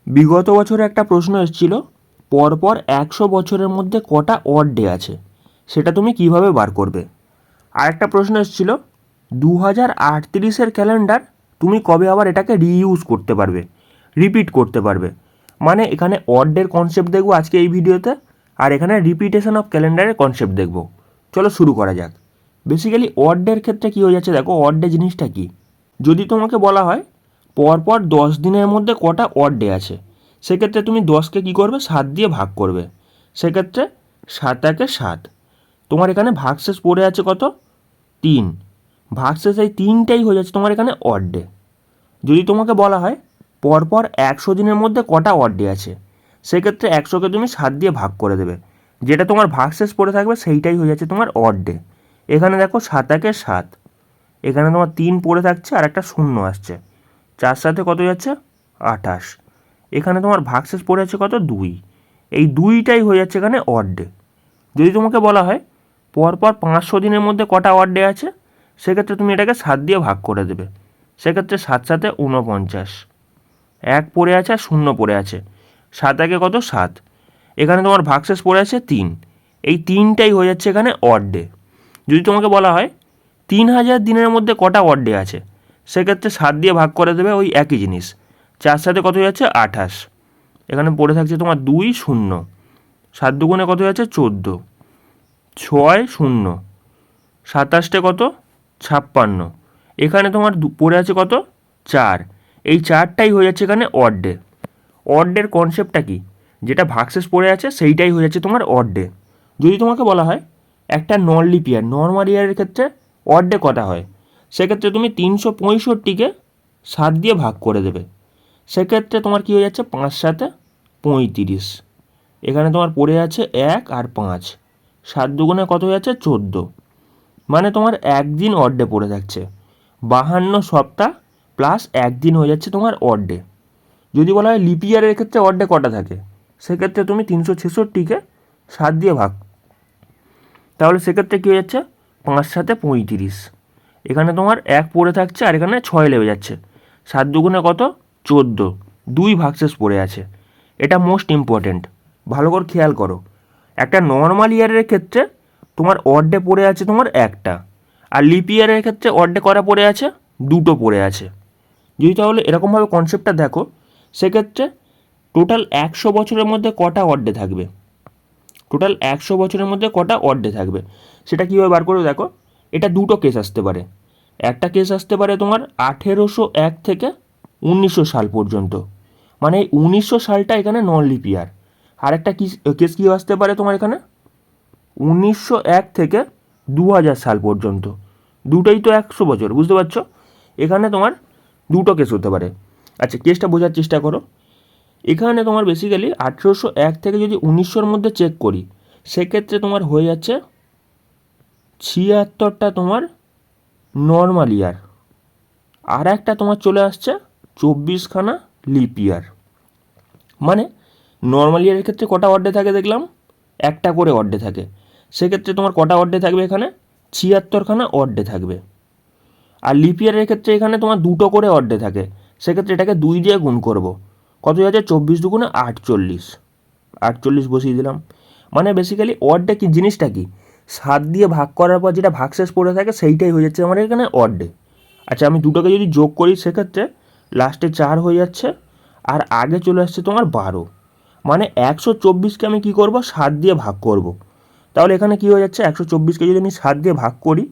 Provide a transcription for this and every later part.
বিগত বছরে একটা প্রশ্ন এসেছিল, পরপর 100 বছরের মধ্যে কটা অড ডে আছে, সেটা তুমি কিভাবে বার করবে। আর একটা প্রশ্ন এসেছিল, 2038-এর ক্যালেন্ডার তুমি কবে আবার এটাকে রিইউজ করতে পারবে, রিপিট করতে পারবে। মানে এখানে অড ডের কনসেপ্ট দেখবো আজকে এই ভিডিওতে, আর এখানে রিপিটেশন অফ ক্যালেন্ডারের কনসেপ্ট দেখবো। চলো শুরু করা যাক। বেসিক্যালি অড ডের ক্ষেত্রে কী হয়ে যাচ্ছে দেখো, অড ডে জিনিসটা কি। যদি তোমাকে বলা হয় পরপর 10 দিনের মধ্যে কটা অড ডে আছে, সেক্ষেত্রে তুমি 10কে কী করবে, 7 দিয়ে ভাগ করবে। সেক্ষেত্রে 7 একে 7, তোমার এখানে ভাগশেষ পড়ে আছে কত, 3। ভাগশেষ এই 3টাই হয়ে যাচ্ছে তোমার এখানে অড ডে। যদি তোমাকে বলা হয় পরপর 100 দিনের মধ্যে কটা অড ডে আছে, সেক্ষেত্রে 100কে তুমি 7 দিয়ে ভাগ করে দেবে, যেটা তোমার ভাগশেষ পড়ে থাকবে সেইটাই হয়ে যাচ্ছে তোমার অড ডে। এখানে দেখো 7 একে 7, এখানে তোমার 3 পড়ে থাকছে আর একটা শূন্য আসছে, 4 সাথে কত যাচ্ছে 28। এখানে তোমার ভাগশেষ পড়ে আছে কত, 2। এই 2টাই হয়ে যাচ্ছে এখানে অড ডে। যদি তোমাকে বলা হয় পরপর 500 দিনের মধ্যে কটা অড ডে আছে, সেক্ষেত্রে তুমি এটাকে 7 দিয়ে ভাগ করে দেবে। সেক্ষেত্রে 7 সাথে 49, 1 পড়ে আছে আর 0 পড়ে আছে, 7 একে কত 7। এখানে তোমার ভাগশেষ পড়ে আছে 3, এই 3টাই হয়ে যাচ্ছে এখানে অড ডে। যদি তোমাকে বলা হয় 3000 দিনের মধ্যে কটা অড ডে আছে, সেক্ষেত্রে 7 দিয়ে ভাগ করে দেবে, ওই একই জিনিস। 4 সাথে কত হয়ে যাচ্ছে 28, এখানে পড়ে থাকছে তোমার 2 0, 7 দুগুণে কত হয়ে যাচ্ছে 14, 6 0, 27টে কত 56, এখানে তোমার পড়ে আছে কত 4। এই 4টাই হয়ে যাচ্ছে এখানে অড ডে। অড ডের কনসেপ্টটা কি, যেটা ভাগশেষ পড়ে আছে সেইটাই হয়ে যাচ্ছে তোমার অড ডে। যদি তোমাকে বলা হয় একটা নন লিপ ইয়ার, নর্মাল ইয়ারের ক্ষেত্রে অড ডে কটা হয়, সেক্ষেত্রে তুমি 365কে 7 দিয়ে ভাগ করে দেবে। সেক্ষেত্রে তোমার কী হয়ে যাচ্ছে 5 সাথে 35, এখানে তোমার পড়ে আছে 1 আর 5, 7 দুগুণে কত হয়ে যাচ্ছে 14। মানে তোমার একদিন অড ডে পড়ে থাকছে, 52 সপ্তাহ প্লাস একদিন হয়ে যাচ্ছে তোমার অড ডে। যদি বলা হয় লিপ ইয়ারের ক্ষেত্রে অড ডে কটা থাকে, সেক্ষেত্রে তুমি 366কে 7 দিয়ে ভাগ, তাহলে সেক্ষেত্রে কী হয়ে যাচ্ছে 5 সাথে 35, এখানে তোমার 1 পড়ে থাকছে আর এখানে 6 লেগে যাচ্ছে, 7 দুগুণে কত 14, 2 ভাগশেষ পড়ে আছে। এটা মোস্ট ইম্পর্ট্যান্ট, ভালো করে খেয়াল করো। একটা নর্মাল ইয়ারের ক্ষেত্রে তোমার অড ডে পড়ে আছে তোমার একটা, আর লিপ ইয়ারের ক্ষেত্রে অড ডে করা পড়ে আছে, 2টো পড়ে আছে। যদি তাহলে এরকমভাবে কনসেপ্টটা দেখো, সেক্ষেত্রে টোটাল 100 বছরের মধ্যে কটা অড ডে থাকবে, টোটাল 100 বছরের মধ্যে কটা অড ডে থাকবে, সেটা কীভাবে বার করে দেখো। এটা 2টো কেস আসতে পারে। একটা কেস আসতে পারে তোমার 1801 থেকে 1900 সাল পর্যন্ত, মানে এই 1900 সালটা এখানে নন লিপ ইয়ার। আর একটা কেস কী আসতে পারে তোমার এখানে 1901 থেকে 2000 সাল পর্যন্ত, দুটোই তো 100 বছর, বুঝতে পারছো। এখানে তোমার 2টো কেস হতে পারে। আচ্ছা, কেসটা বোঝার চেষ্টা করো। এখানে তোমার বেসিক্যালি 1801 থেকে যদি 1900-র মধ্যে চেক করি, সেক্ষেত্রে তোমার হয়ে যাচ্ছে 76টা তোমার নর্মাল ইয়ার, আর একটা তোমার চলে আসছে 24খানা লিপ ইয়ার। মানে নর্মাল ইয়ারের ক্ষেত্রে কটা অড ডে থাকে দেখলাম, একটা করে অড ডে থাকে। সেক্ষেত্রে তোমার কটা অড ডে থাকবে এখানে, 76খানা অড ডে থাকবে। আর লিপ ইয়ারের ক্ষেত্রে এখানে তোমার 2টো করে অড ডে থাকে, সেক্ষেত্রে এটাকে 2 দিয়ে গুণ করব, কত হয়ে যাচ্ছে 24 দুগুণে 48, 48 বসিয়ে দিলাম। মানে বেসিক্যালি অড ডে কি জিনিসটা কি, 7 দিয়ে ভাগ করার পর যেটা ভাগশেষ পড়ে থাকে সেইটাই হয়ে যাচ্ছে আমার এখানে অড ডে। আচ্ছা, আমি দুটোকে যদি যোগ করি, সেক্ষেত্রে লাস্টে 4 হয়ে যাচ্ছে, আর আগে চলে আসছে তোমার 12। মানে 124কে আমি কী করব, 7 দিয়ে ভাগ করব। তাহলে এখানে কী হয়ে যাচ্ছে, 124কে যদি আমি 7 দিয়ে ভাগ করি,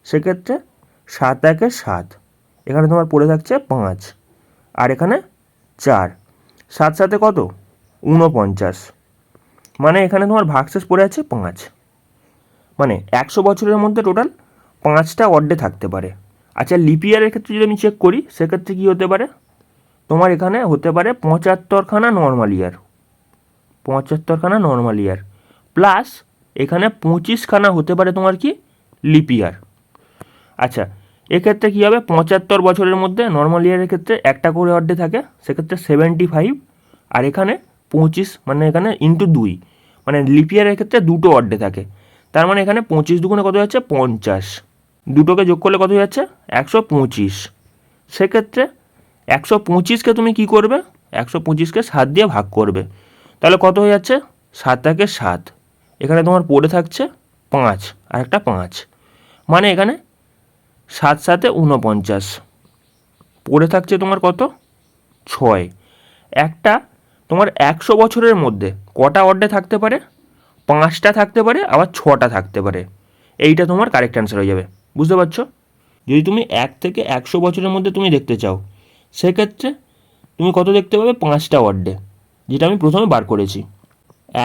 সেক্ষেত্রে 7 একে 7, এখানে তোমার পড়ে থাকছে 5, আর এখানে 4, 7 সাথে কত 49, মানে এখানে তোমার ভাগশেষ পড়ে আছে 5। মানে 100 বছরের মধ্যে টোটাল 5টা অড ডে থাকতে পারে। আচ্ছা, লিপ ইয়ারের ক্ষেত্রে যদি আমি চেক করি, সেক্ষেত্রে কী হতে পারে, তোমার এখানে হতে পারে 75খানা নর্মাল ইয়ার, 75খানা নর্মাল ইয়ার, প্লাস এখানে 25খানা হতে পারে তোমার কি লিপ ইয়ার। আচ্ছা, এক্ষেত্রে কী হবে, 75 বছরের মধ্যে নর্মাল ইয়ারের ক্ষেত্রে একটা করে অড ডে থাকে, সেক্ষেত্রে 75, আর এখানে 25, মানে এখানে ইন্টু 2, মানে লিপ ইয়ারের ক্ষেত্রে 2টো অড ডে থাকে। তার মানে এখানে 25 দুগুণে কত যাচ্ছে 50, দুটোকে যোগ করলে কত যাচ্ছে 125। সেক্ষেত্রে 125কে তুমি কী করবে, 125কে 7 দিয়ে ভাগ করবে, তাহলে কত হয়ে যাচ্ছে? 7 একে 7, এখানে তোমার পড়ে থাকছে 5 আর একটা 5, মানে এখানে 7 7 49, পড়ে থাকছে তোমার কত? 6। একটা তোমার 100 বছরের মধ্যে কটা অর্ডে থাকতে পারে? 5টা থাকতে পারে, আবার 6টা থাকতে পারে। এইটা তোমার কারেক্ট অ্যান্সার হয়ে যাবে। বুঝতে পারছো? যদি তুমি 1 থেকে 100 বছরের মধ্যে তুমি দেখতে চাও, সেক্ষেত্রে তুমি কত দেখতে পাবে? 5টা অর্ডে, যেটা আমি প্রথমে বার করেছি।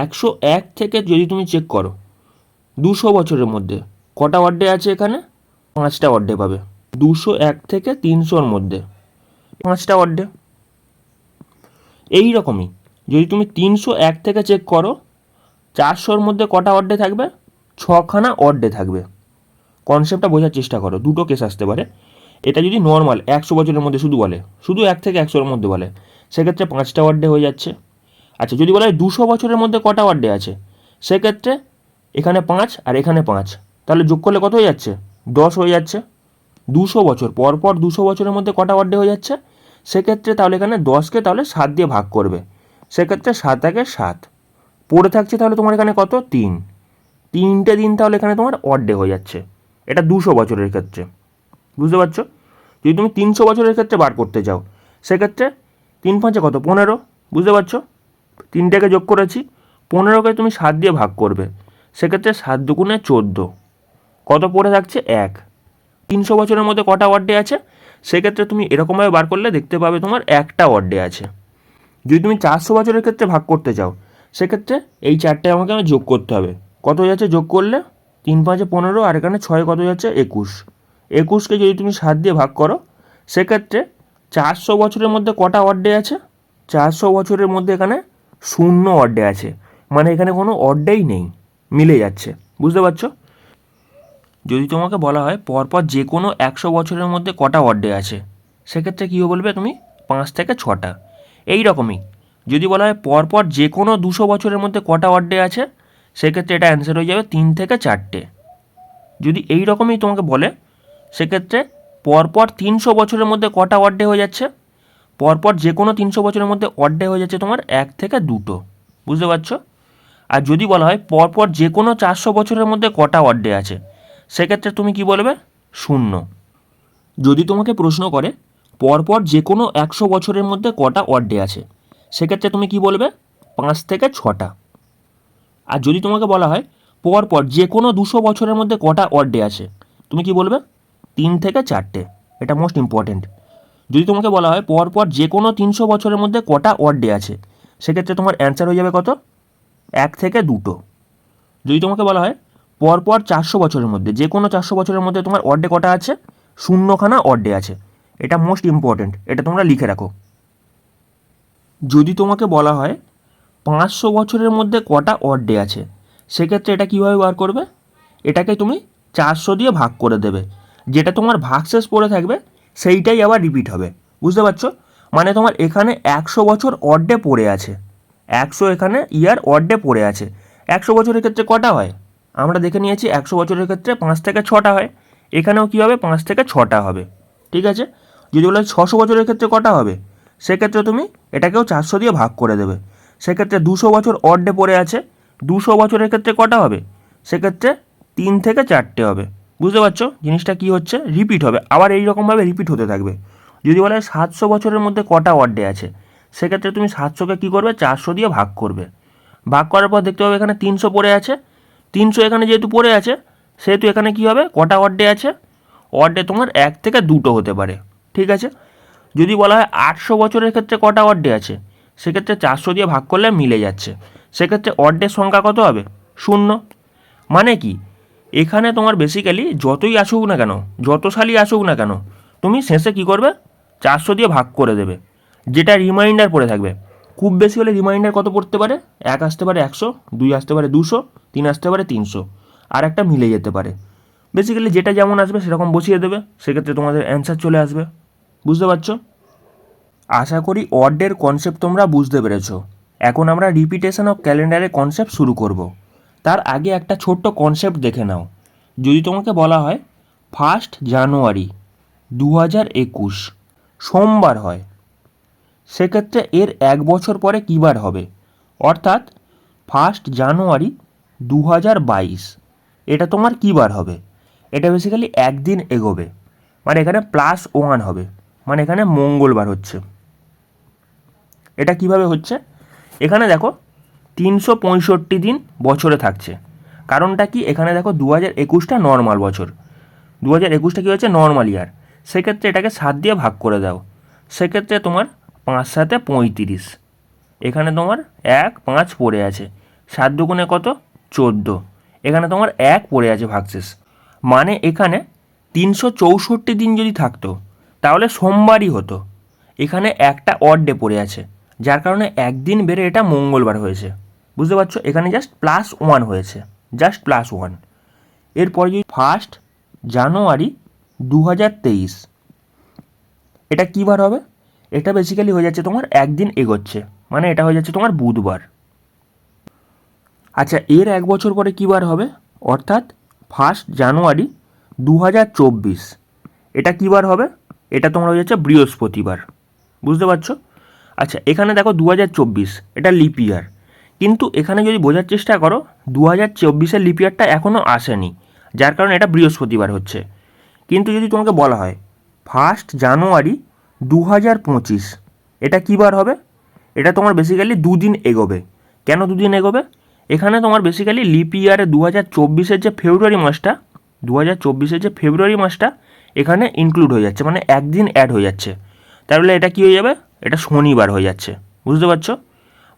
101 থেকে যদি তুমি চেক করো 200 বছরের মধ্যে কটা অর্ডে আছে, এখানে 5টা অর্ডে পাবে। 201 থেকে 300-র মধ্যে 5টা অর্ডে। এই রকমই যদি তুমি 301 থেকে চেক করো 400-র মধ্যে কটা অর্ডে থাকবে? 6খানা অর্ডে থাকবে। কনসেপ্টটা বোঝার চেষ্টা করো, দুটো কেস আসতে পারে। এটা যদি নর্মাল 100 বছরের মধ্যে শুধু বলে, শুধু 1 থেকে 100-র মধ্যে বলে, সেক্ষেত্রে 5টা অর্ডে হয়ে যাচ্ছে। আচ্ছা, যদি বলা হয় 200 বছরের মধ্যে কটা অর্ডে আছে, সেক্ষেত্রে এখানে 5 আর এখানে 5, তাহলে যোগ করলে কত হয়ে যাচ্ছে? 10 হয়ে যাচ্ছে। 200 বছর পর পর 200 বছরের মধ্যে কটা অর্ডে হয়ে যাচ্ছে, সেক্ষেত্রে তাহলে এখানে 10কে তাহলে 7 দিয়ে ভাগ করবে, সেক্ষেত্রে 7 একে 7, পড়ে থাকছে তাহলে তোমার এখানে কত? 3, 3টে দিন তাহলে এখানে তোমার অর্ডে হয়ে যাচ্ছে। এটা 200 বছরের ক্ষেত্রে। বুঝতে পারছো? যদি তুমি 300 বছরের ক্ষেত্রে বার করতে চাও, সেক্ষেত্রে 3 5 কত? 15। বুঝতে পারছো? 3টাকে যোগ করেছি, 15কে তুমি 7 দিয়ে ভাগ করবে, সেক্ষেত্রে 7 দুগুণে 14, কত পড়ে থাকছে? 1। 300 বছরের মধ্যে কটা অর্ডে আছে, সেক্ষেত্রে তুমি এরকমভাবে বার করলে দেখতে পাবে তোমার একটা অর্ডে আছে। যদি তুমি 400 বছরের ক্ষেত্রে ভাগ করতে চাও, সেক্ষেত্রে এই 4টে আমাকে যোগ করতে হবে। কত হয়ে যাচ্ছে যোগ করলে? 3 5 15, আর এখানে 6 কত হয়ে যাচ্ছে? 21। 21কে যদি তুমি 7 দিয়ে ভাগ করো, সেক্ষেত্রে 400 বছরের মধ্যে কটা অর্ডে আছে? 400 বছরের মধ্যে এখানে 0 অর্ডে আছে, মানে এখানে কোনো অর্ডেই নেই, মিলে যাচ্ছে। বুঝতে পারছো? যদি তোমাকে বলা হয় পরপর যে কোনো 100 বছরের মধ্যে কটা অর্ডে আছে, সেক্ষেত্রে কী বলবে তুমি? 5 থেকে 6টা। এই রকমই যদি বলা হয় পরপর যে কোনো 200 বছরের মধ্যে কটা অর্ডে আছে, সেক্ষেত্রে এটা অ্যান্সার হয়ে যাবে 3 থেকে 4টে। যদি এই রকমই তোমাকে বলে, সেক্ষেত্রে পরপর 300 বছরের মধ্যে কটা অর্ডে হয়ে যাচ্ছে, পরপর যে কোনো 300 বছরের মধ্যে অর্ডে হয়ে যাচ্ছে তোমার 1 থেকে 2টো। বুঝতে পারছো? আর যদি বলা হয় পরপর যে কোনো 400 বছরের মধ্যে কটা অর্ডে আছে, সেক্ষেত্রে তুমি কি বলবে? 0। যদি তোমাকে প্রশ্ন করে পরপর যে কোনো 100 বছরের মধ্যে কটা অর্ডে আছে, সেক্ষেত্রে তুমি কি বলবে? 5 থেকে 6টা। আর যদি তোমাকে বলা হয় পরপর যে কোনো 200 বছরের মধ্যে কটা অর্ডে আছে, তুমি কি বলবে? 3 থেকে 4টে। এটা মোস্ট ইম্পর্টেন্ট। যদি তোমাকে বলা হয় পরপর যে কোনো 300 বছরের মধ্যে কটা অর্ডে আছে, সেক্ষেত্রে তোমার অ্যান্সার হয়ে যাবে কত? 1 থেকে 2টো। যদি তোমাকে বলা হয় পরপর 400 বছরের মধ্যে যে কোনো 400 বছরের মধ্যে তোমার অর্ডে কটা আছে, 0খানা অর্ডে আছে। এটা মোস্ট ইম্পর্টেন্ট, এটা তোমরা লিখে রাখো। যদি তোমাকে বলা হয় 500 বছরের মধ্যে কটা অর্ডে আছে, সেক্ষেত্রে এটা কীভাবে বার করবে? এটাকে তুমি 400 দিয়ে ভাগ করে দেবে, যেটা তোমার ভাগশেষ পড়ে থাকবে সেইটাই আবার রিপিট হবে। বুঝতে পারছো? মানে তোমার এখানে 100 বছর অর্ডে পড়ে আছে, 100 এখানে ইয়ার অর্ডে পড়ে আছে। 100 বছরের ক্ষেত্রে কটা হয় আমরা দেখে নিয়েছি, 100 বছরের ক্ষেত্রে 5 থেকে 6টা হয়। এখানেও কী হবে? 5 থেকে 6টা হবে। ঠিক আছে? যদি বলে 600 বছরের ক্ষেত্রে কটা হবে, সেক্ষেত্রে তুমি এটাকেও 400 দিয়ে ভাগ করে দেবে, সেক্ষেত্রে 200 বছর অর্ডে পড়ে আছে। 200 বছরের ক্ষেত্রে কটা হবে, সেক্ষেত্রে 3 থেকে 4টে হবে। বুঝতে পারছো জিনিসটা কী হচ্ছে? রিপিট হবে, আবার এই রকমভাবে রিপিট হতে থাকবে। যদি বলে 700 বছরের মধ্যে কটা অর্ডে আছে, সেক্ষেত্রে তুমি 700কে কী করবে? 400 দিয়ে ভাগ করবে। ভাগ করার পর দেখতে পাবে এখানে 300 পড়ে আছে। 300 এখানে যেহেতু পড়ে আছে, সেহেতু এখানে কী হবে? কটা অর্ডে আছে? অর্ডে তোমার 1 থেকে 2টো হতে পারে। ঠিক আছে? যদি বলা হয় 800 বছরের ক্ষেত্রে কটা অর্ডে আছে, সেক্ষেত্রে 400 দিয়ে ভাগ করলে মিলে যাচ্ছে, সেক্ষেত্রে অর্ডের সংখ্যা কত হবে? 0। মানে কি, এখানে তোমার বেসিক্যালি যতই আসুক না কেন, যত সালই আসুক না কেন, তুমি শেষে কী করবে? 400 দিয়ে ভাগ করে দেবে, যেটা রিমাইন্ডার পড়ে থাকবে। খুব বেশি হলে রিমাইন্ডার কত পড়তে পারে? 1 আসতে পারে 100, 2 আসতে পারে 200, 3 আসতে পারে 300, আর একটা মিলে যেতে পারে। বেসিক্যালি যেটা যেমন আসবে সেরকম বসিয়ে দেবে, সেক্ষেত্রে তোমাদের অ্যান্সার চলে আসবে। বুঝতে পারছো? আশা করি অর্ডের কনসেপ্ট তোমরা বুঝতে পেরেছো। এখন আমরা রিপিটেশন অফ ক্যালেন্ডারের কনসেপ্ট শুরু করব। তার আগে একটা ছোট্ট কনসেপ্ট দেখে নাও। যদি তোমাকে বলা হয় 1 জানুয়ারি 2021 সোমবার হয়, সেক্ষেত্রে এর 1 বছর পরে কী বার হবে, অর্থাৎ 1 জানুয়ারি 2022 এটা তোমার কী বার হবে, এটা বেসিক্যালি একদিন এগোবে, মানে এখানে +1 হবে, মানে এখানে মঙ্গলবার হচ্ছে। এটা কিভাবে হচ্ছে, এখানে দেখো 365 দিন বছরে থাকছে। কারণটা কি, এখানে দেখো 2021টা নর্মাল বছর, 2021টা কী হচ্ছে নর্মাল ইয়ার, সেক্ষেত্রে এটাকে 7 দিয়ে ভাগ করে দাও, সেক্ষেত্রে তোমার 5 7 35, এখানে তোমার 1 5 পড়ে আছে, 7 দুগুণে কত 14, এখানে তোমার 1 পড়ে আছে ভাগশেষ, মানে এখানে 364 দিন যদি থাকতো তাহলে সোমবারই হতো, এখানে একটা অড ডে পড়ে আছে, যার কারণে একদিন বেড়ে এটা মঙ্গলবার হয়েছে। বুঝতে পারছো, এখানে জাস্ট +1 হয়েছে, জাস্ট +1। এরপরে যদি 1 জানুয়ারি 2023 এটা কী বার হবে, এটা বেসিক্যালি হয়ে যাচ্ছে তোমার একদিন এগোচ্ছে, মানে এটা হয়ে যাচ্ছে তোমার বুধবার। আচ্ছা, এর 1 বছর পরে কী বার হবে, অর্থাৎ 1 জানুয়ারি 2024 এটা কী বার হবে, এটা তোমার হয়ে যাচ্ছে বৃহস্পতিবার। বুঝতে পারছো। আচ্ছা, এখানে দেখো 2024 এটা লিপ ইয়ার, কিন্তু এখানে যদি বোঝার চেষ্টা করো 2024-এর লিপ ইয়ারটা এখনও আসেনি, যার কারণে এটা বৃহস্পতিবার হচ্ছে। কিন্তু যদি তোমাকে বলা হয় 1 জানুয়ারি 2025 এটা কী বার হবে, এটা তোমার বেসিক্যালি 2 দিন এগোবে। কেন 2 দিন এগোবে, এখানে তোমার বেসিক্যালি লিপ ইয়ারে 2024-এর যে ফেব্রুয়ারি মাসটা, 2024-এর যে ফেব্রুয়ারি মাসটা এখানে ইনক্লুড হয়ে যাচ্ছে, মানে একদিন অ্যাড হয়ে যাচ্ছে, তাহলে এটা কী হয়ে যাবে, এটা শনিবার হয়ে যাচ্ছে। বুঝতে পারছো,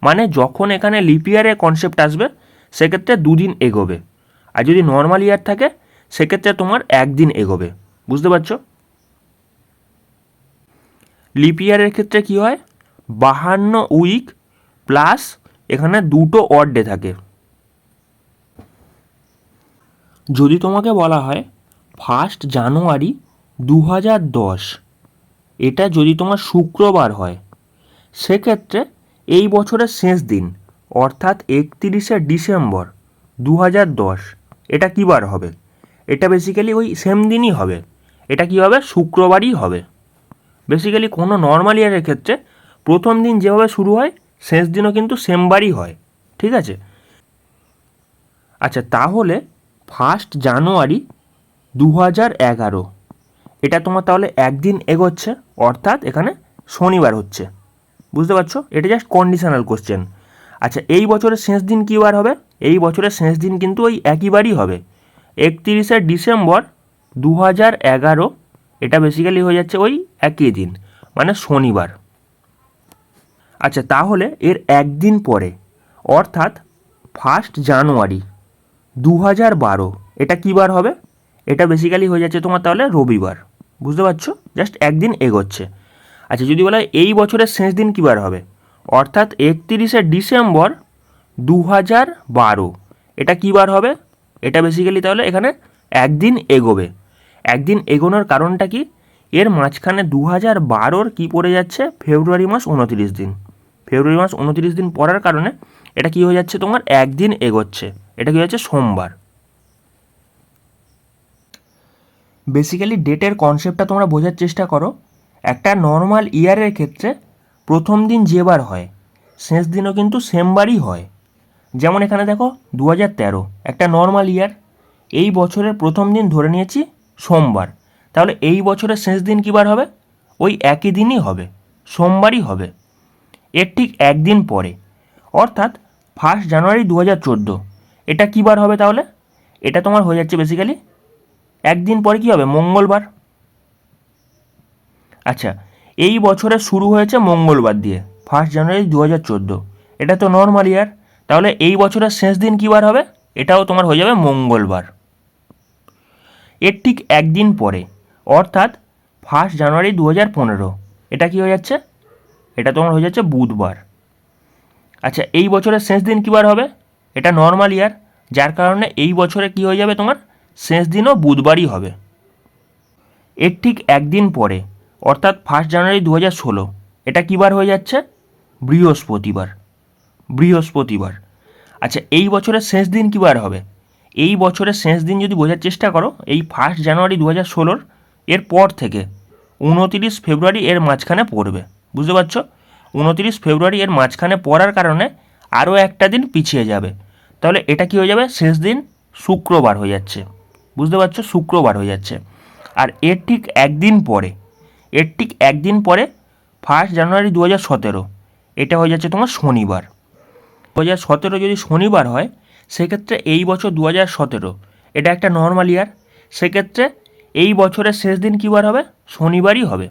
মানে যখন এখানে লিপ ইয়ারের কনসেপ্ট আসবে সেক্ষেত্রে 2 দিন এগোবে, আর যদি নর্মাল ইয়ার থাকে সেক্ষেত্রে তোমার একদিন এগোবে। বুঝতে পারছো। লিপ ইয়ারের ক্ষেত্রে কী হয়, 52 উইক প্লাস এখানে 2টো অড ডে থাকে। যদি তোমাকে বলা হয় 1 জানুয়ারি 2010 এটা যদি তোমার শুক্রবার হয়, সেক্ষেত্রে এই বছরের শেষ দিন অর্থাৎ 31শে ডিসেম্বর 2010 এটা কী বার হবে, এটা বেসিক্যালি ওই সেম দিনই হবে, এটা কী হবে শুক্রবারই হবে। বেসিক্যালি কোনো নর্মাল ইয়ারের ক্ষেত্রে প্রথম দিন যেভাবে শুরু হয় শেষ দিনও কিন্তু সেম বারই হয়, ঠিক আছে। আচ্ছা, তাহলে 1 জানুয়ারি 2011 এটা তোমার তাহলে একদিন এগোচ্ছে, অর্থাৎ এখানে শনিবার হচ্ছে। বুঝতে পারছো, এটা জাস্ট কন্ডিশনাল কোশ্চেন। আচ্ছা, এই বছরের শেষ দিন কী বার হবে, এই বছরের শেষ দিন কিন্তু ওই একইবারই হবে, 31শে ডিসেম্বর 2011 এটা বেসিক্যালি হয়ে যাচ্ছে ওই একই দিন, মানে শনিবার। আচ্ছা, তাহলে এর একদিন পরে অর্থাৎ 1 জানুয়ারি 2012 এটা কী বার হবে, এটা বেসিক্যালি হয়ে যাচ্ছে তোমার তাহলে রবিবার। বুঝতে পারছো, জাস্ট একদিন এগোচ্ছে। আচ্ছা, যদি বলা হয় এই বছরের শেষ দিন কী বার হবে, অর্থাৎ 31শে ডিসেম্বর 2012 এটা কী বার হবে, এটা বেসিক্যালি তাহলে এখানে একদিন এগোবে। একদিন এগোনোর কারণটা কি, এর মাঝখানে 2012-র কী পড়ে যাচ্ছে, ফেব্রুয়ারি মাস 29 দিন, ফেব্রুয়ারি মাস 29 দিন পড়ার কারণে এটা কী হয়ে যাচ্ছে তোমার একদিন এগোচ্ছে, এটা কী হচ্ছে সোমবার। বেসিক্যালি ডেটের কনসেপ্টটা তোমরা বোঝার চেষ্টা করো। একটা নর্মাল ইয়ারের ক্ষেত্রে প্রথম দিন যেবার হয় শেষ দিনও কিন্তু সেমবারই হয়। যেমন এখানে দেখো 2013 একটা নর্মাল ইয়ার, এই বছরের প্রথম দিন ধরে নিয়েছি সোমবার, তাহলে এই বছরের শেষ দিন কী বার হবে, ওই একই দিনই হবে, সোমবারই হবে। এর ঠিক একদিন পরে অর্থাৎ 1 জানুয়ারি 2014 এটা কী বার হবে, তাহলে এটা তোমার হয়ে যাচ্ছে বেসিক্যালি একদিন পরে কী হবে, মঙ্গলবার। আচ্ছা, এই বছরে শুরু হয়েছে মঙ্গলবার দিয়ে 1 জানুয়ারি 2014, এটা তো নর্মাল ইয়ার, তাহলে এই বছরের শেষ দিন কী বার হবে, এটাও তোমার হয়ে যাবে মঙ্গলবার। এর ঠিক একদিন পরে অর্থাৎ 1 জানুয়ারি 2015 এটা কী হয়ে যাচ্ছে, এটা তোমার হয়ে যাচ্ছে বুধবার। আচ্ছা, এই বছরের শেষ দিন কী বার হবে, এটা নর্মাল ইয়ার, যার কারণে এই বছরে কী হয়ে যাবে তোমার শেষ দিনও বুধবারই হবে। এর ঠিক একদিন পরে অর্থাৎ 1 জানুয়ারি 2016 এটা কী বার হয়ে যাচ্ছে, বৃহস্পতিবার, বৃহস্পতিবার। আচ্ছা, এই বছরের শেষ দিন কী বার হবে, এই বছরের শেষ দিন যদি বোঝার চেষ্টা করো এই 1 জানুয়ারি 2016 এর পর থেকে 29 ফেব্রুয়ারি এর মাঝখানে পড়বে। বুঝতে পারছো, 29 ফেব্রুয়ারি এর মাঝখানে পড়ার কারণে আরও একটা দিন পিছিয়ে যাবে। তাহলে এটা কি হয়ে যাবে, শেষ দিন শুক্রবার হয়ে যাচ্ছে। বুঝতে পারছো, শুক্রবার হয়ে যাচ্ছে। আর এর ঠিক একদিন পরে, 1 জানুয়ারি 2017 এটা হয়ে যাচ্ছে তোমার শনিবার। 2017 যদি শনিবার হয়, সেক্ষেত্রে এই বছর 2017 এটা একটা নর্মাল ইয়ার। সেক্ষেত্রে এই বছরের শেষ দিন কী বার হবে, শনিবারই হবে।